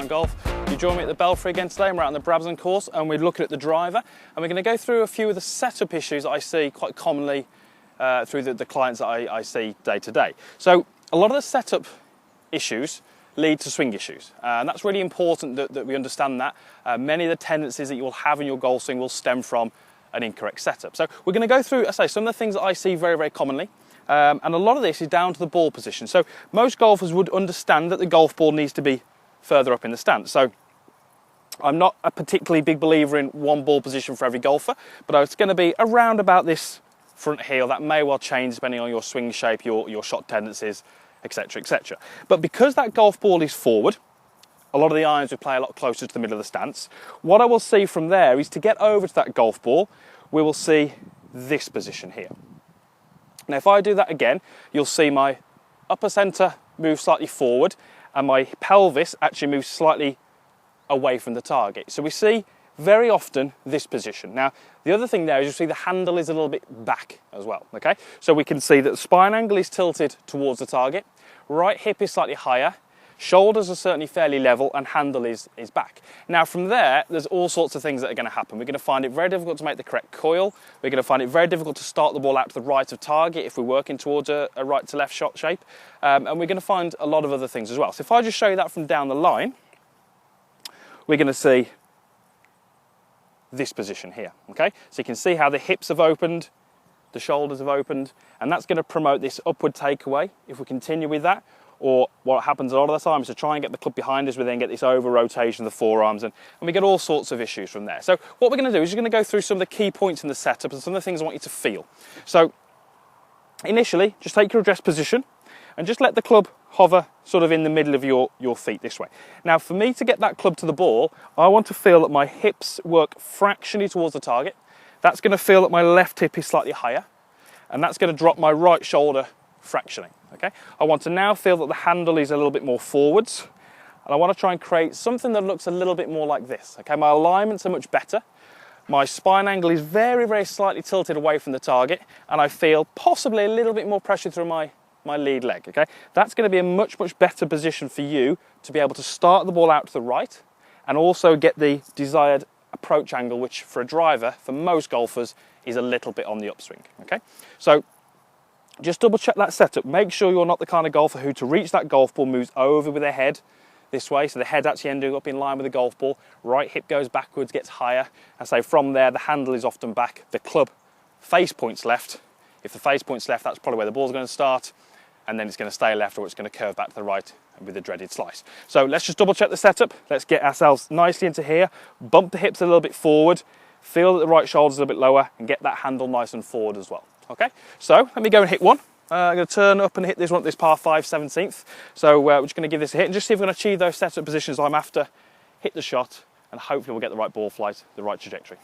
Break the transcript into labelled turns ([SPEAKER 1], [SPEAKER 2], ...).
[SPEAKER 1] Golf. You join me at the Belfry again today. We're out on the Brabazon course and we're looking at the driver, and we're going to go through a few of the setup issues that I see quite commonly through the clients that I see day to day. So a lot of the setup issues lead to swing issues, and that's really important that we understand that. Many of the tendencies that you will have in your golf swing will stem from an incorrect setup. So we're going to go through, some of the things that I see very, very commonly. And a lot of this is down to the ball position. So most golfers would understand that the golf ball needs to be further up in the stance. So I'm not a particularly big believer in one ball position for every golfer, but it's going to be around about this front heel. That may well change depending on your swing shape, your shot tendencies, etc, etc. But because that golf ball is forward, a lot of the irons will play a lot closer to the middle of the stance. What I will see from there is to get over to that golf ball, we will see this position here. Now if I do that again, you'll see my upper centre move slightly forward and my pelvis actually moves slightly away from the target. So we see very often this position. Now the other thing there is you see the handle is a little bit back as well, okay? So we can see that the spine angle is tilted towards the target, right hip is slightly higher, shoulders are certainly fairly level, and handle is back. Now from there, there's all sorts of things that are going to happen. We're going to find it very difficult to make the correct coil. We're going to find it very difficult to start the ball out to the right of target if we're working towards a right to left shot shape. And we're going to find a lot of other things as well. So if I just show you that from down the line, we're going to see this position here, okay? So you can see how the hips have opened, the shoulders have opened, and that's going to promote this upward takeaway if we continue with that. Or what happens a lot of the time is to try and get the club behind us, we then get this over rotation of the forearms, and we get all sorts of issues from there. So what we're going to do is we're going to go through some of the key points in the setup and some of the things I want you to feel. So initially, just take your address position and just let the club hover sort of in the middle of your feet this way. Now for me to get that club to the ball, I want to feel that my hips work fractionally towards the target. That's going to feel that my left hip is slightly higher, and that's going to drop my right shoulder fractionally. Okay, I want to now feel that the handle is a little bit more forwards, and I want to try and create something that looks a little bit more like this. Okay, my alignments are much better. My spine angle is very, very slightly tilted away from the target, and I feel possibly a little bit more pressure through my lead leg. Okay, that's going to be a much, much better position for you to be able to start the ball out to the right, and also get the desired approach angle, which for a driver, for most golfers, is a little bit on the upswing. Okay, so just double check that setup. Make sure you're not the kind of golfer who, to reach that golf ball, moves over with their head this way, so the head actually ending up in line with the golf ball. Right hip goes backwards, gets higher, and so from there the handle is often back. The club face points left. If the face points left, that's probably where the ball's going to start, and then it's going to stay left, or it's going to curve back to the right with the dreaded slice. So let's just double check the setup. Let's get ourselves nicely into here, bump the hips a little bit forward, feel that the right shoulder's a little bit lower, and get that handle nice and forward as well. Okay, so let me go and hit one. I'm going to turn up and hit this one, this par 5 17th. So we're just going to give this a hit and just see if we're going to achieve those setup positions I'm after, hit the shot, and hopefully we'll get the right ball flight, the right trajectory.